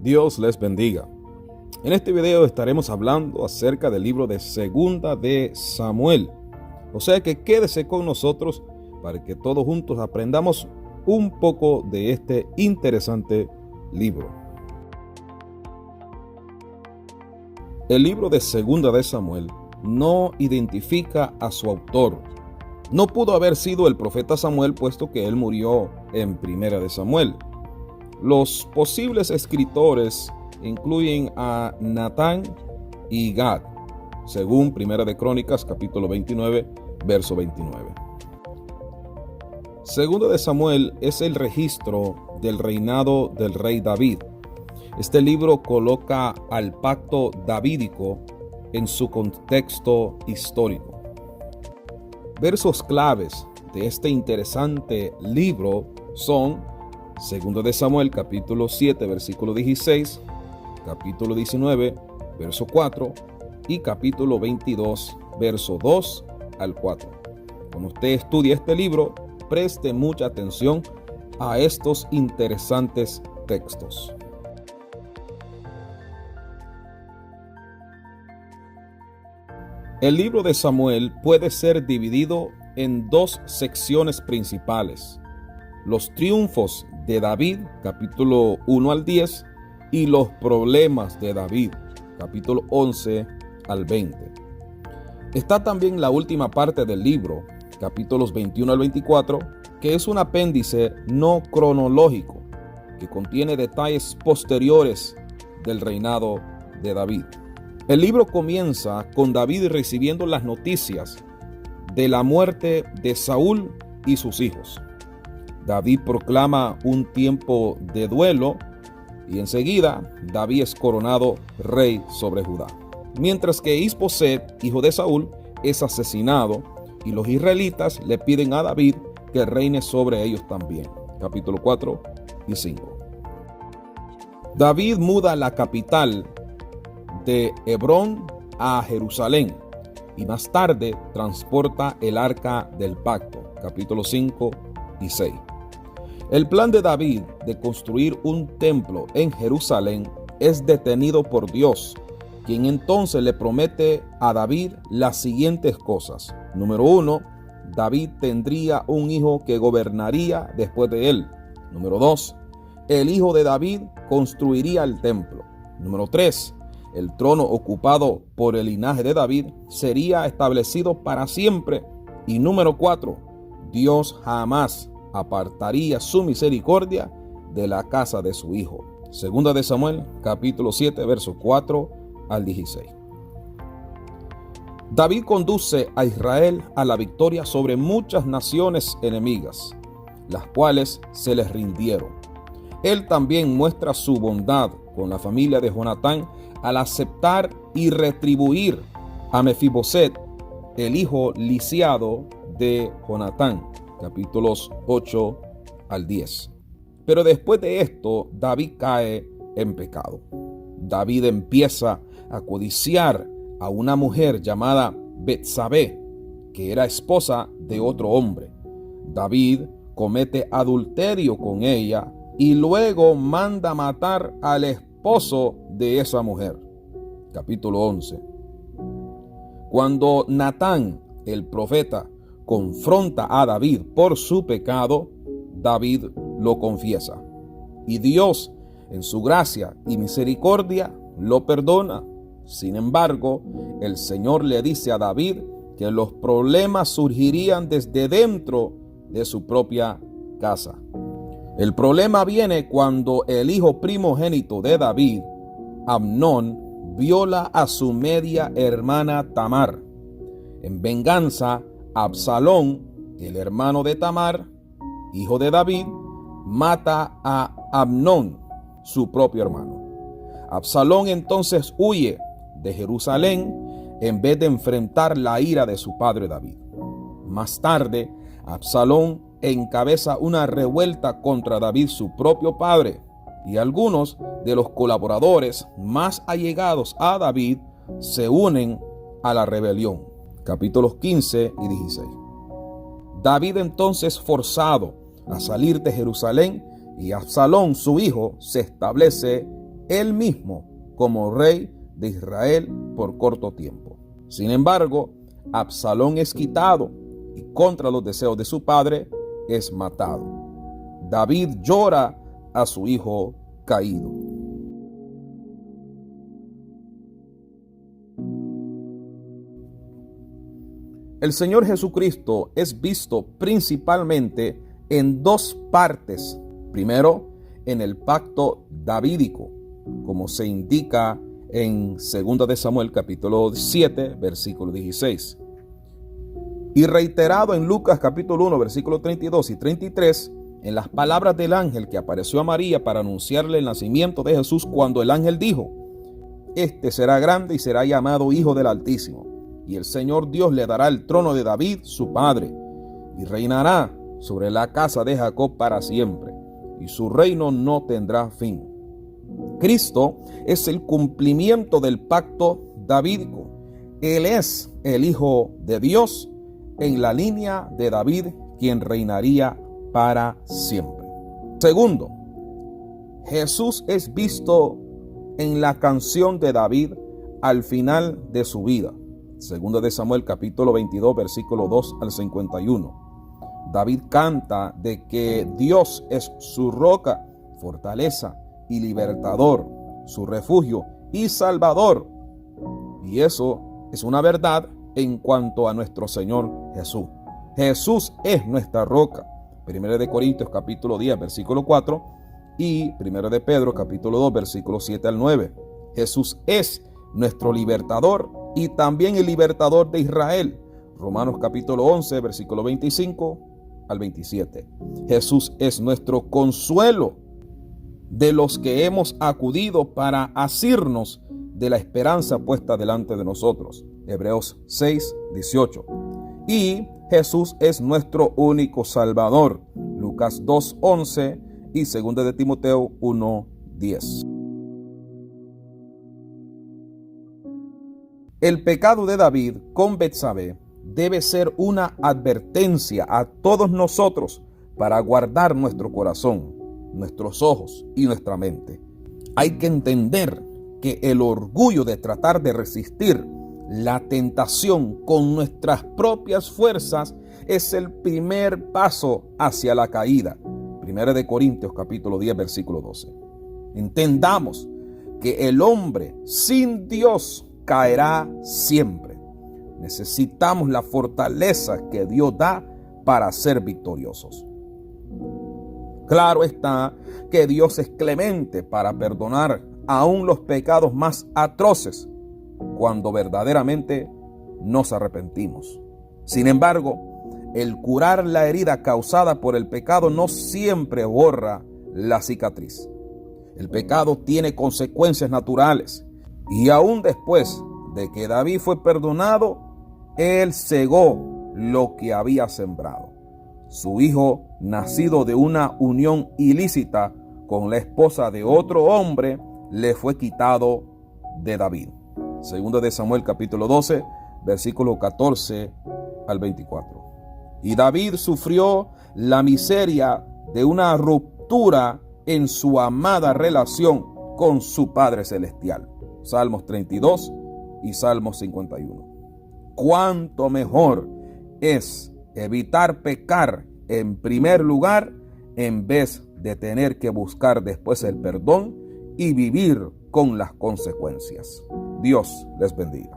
Dios les bendiga. En este video estaremos hablando acerca del libro de Segunda de Samuel. O sea que quédese con nosotros para que todos juntos aprendamos un poco de este interesante libro. El libro de Segunda de Samuel no identifica a su autor. No pudo haber sido el profeta Samuel, puesto que él murió en Primera de Samuel. Los posibles escritores incluyen a Natán y Gad, según Primera de Crónicas, capítulo 29, verso 29. Segunda de Samuel es el registro del reinado del rey David. Este libro coloca al pacto davídico en su contexto histórico. Versos claves de este interesante libro son Segunda de Samuel, capítulo 7, versículo 16, capítulo 19, verso 4 y capítulo 22, verso 2 al 4. Cuando usted estudie este libro, preste mucha atención a estos interesantes textos. El libro de Samuel puede ser dividido en dos secciones principales: los triunfos de David, capítulo 1 al 10, y los problemas de David, capítulo 11 al 20. Está también la última parte del libro, capítulos 21 al 24, que es un apéndice no cronológico que contiene detalles posteriores del reinado de David. El libro comienza con David recibiendo las noticias de la muerte de Saúl y sus hijos. David proclama un tiempo de duelo y enseguida David es coronado rey sobre Judá. Mientras que Isboset, hijo de Saúl, es asesinado y los israelitas le piden a David que reine sobre ellos también. Capítulo 4 y 5. David muda la capital de Hebrón a Jerusalén y más tarde transporta el arca del pacto. Capítulos 5 y 6. El plan de David de construir un templo en Jerusalén es detenido por Dios, quien entonces le promete a David las siguientes cosas. Número 1, David tendría un hijo que gobernaría después de él. Número 2, el hijo de David construiría el templo. Número 3, el trono ocupado por el linaje de David sería establecido para siempre. Y número 4, Dios jamás apartaría su misericordia de la casa de su hijo. Segunda de Samuel, capítulo 7, versos 4 al 16. David conduce a Israel a la victoria sobre muchas naciones enemigas, las cuales se les rindieron. Él también muestra su bondad con la familia de Jonatán al aceptar y retribuir a Mefiboset, el hijo lisiado de Jonatán. Capítulos 8 al 10. Pero después de esto, David cae en pecado. David empieza a codiciar a una mujer llamada Betsabé, que era esposa de otro hombre. David comete adulterio con ella y luego manda matar al esposo de esa mujer. Capítulo 11. Cuando Natán, el profeta, confronta a David por su pecado, David lo confiesa. Y Dios, en su gracia y misericordia, lo perdona. Sin embargo, el Señor le dice a David que los problemas surgirían desde dentro de su propia casa. El problema viene cuando el hijo primogénito de David, Amnón, viola a su media hermana Tamar. En venganza, Absalón, el hermano de Tamar, hijo de David, mata a Amnón, su propio hermano. Absalón entonces huye de Jerusalén en vez de enfrentar la ira de su padre David. Más tarde, Absalón encabeza una revuelta contra David, su propio padre, y algunos de los colaboradores más allegados a David se unen a la rebelión. Capítulos 15 y 16. David entonces forzado a salir de Jerusalén y Absalón, su hijo, se establece él mismo como rey de Israel por corto tiempo. Sin embargo, Absalón es quitado y contra los deseos de su padre es matado. David llora a su hijo caído. El Señor Jesucristo es visto principalmente en dos partes. Primero, en el pacto davídico, como se indica en 2 de Samuel capítulo 7, versículo 16. Y reiterado en Lucas capítulo 1, versículos 32 y 33, en las palabras del ángel que apareció a María para anunciarle el nacimiento de Jesús, cuando el ángel dijo: Este será grande y será llamado Hijo del Altísimo, y el Señor Dios le dará el trono de David, su padre, y reinará sobre la casa de Jacob para siempre, y su reino no tendrá fin. Cristo es el cumplimiento del pacto davídico. Él es el Hijo de Dios en la línea de David, quien reinaría para siempre. Segundo, Jesús es visto en la canción de David al final de su vida. 2 de Samuel capítulo 22, versículo 2 al 51. David canta de que Dios es su roca, fortaleza y libertador, su refugio y salvador. Y eso es una verdad en cuanto a nuestro Señor Jesús. Jesús es nuestra roca. 1 de Corintios capítulo 10, versículo 4 y 1 de Pedro capítulo 2, versículo 7 al 9. Jesús es nuestro libertador y también el libertador de Israel. Romanos capítulo 11, versículo 25 al 27. Jesús es nuestro consuelo de los que hemos acudido para asirnos de la esperanza puesta delante de nosotros. Hebreos 6, 18. Y Jesús es nuestro único Salvador. Lucas 2, 11 y 2 de Timoteo 1, 10. El pecado de David con Betsabé debe ser una advertencia a todos nosotros para guardar nuestro corazón, nuestros ojos y nuestra mente. Hay que entender que el orgullo de tratar de resistir la tentación con nuestras propias fuerzas es el primer paso hacia la caída. 1 de Corintios capítulo 10, versículo 12. Entendamos que el hombre sin Dios caerá siempre. Necesitamos la fortaleza que Dios da para ser victoriosos. Claro está que Dios es clemente para perdonar aún los pecados más atroces cuando verdaderamente nos arrepentimos. Sin embargo, el curar la herida causada por el pecado no siempre borra la cicatriz. El pecado tiene consecuencias naturales y aún después de que David fue perdonado, él cegó lo que había sembrado. Su hijo, nacido de una unión ilícita con la esposa de otro hombre, le fue quitado de David. 2 de Samuel capítulo 12, versículo 14 al 24. Y David sufrió la miseria de una ruptura en su amada relación con su Padre Celestial. Salmos 32 y Salmos 51. Cuánto mejor es evitar pecar en primer lugar en vez de tener que buscar después el perdón y vivir con las consecuencias. Dios les bendiga.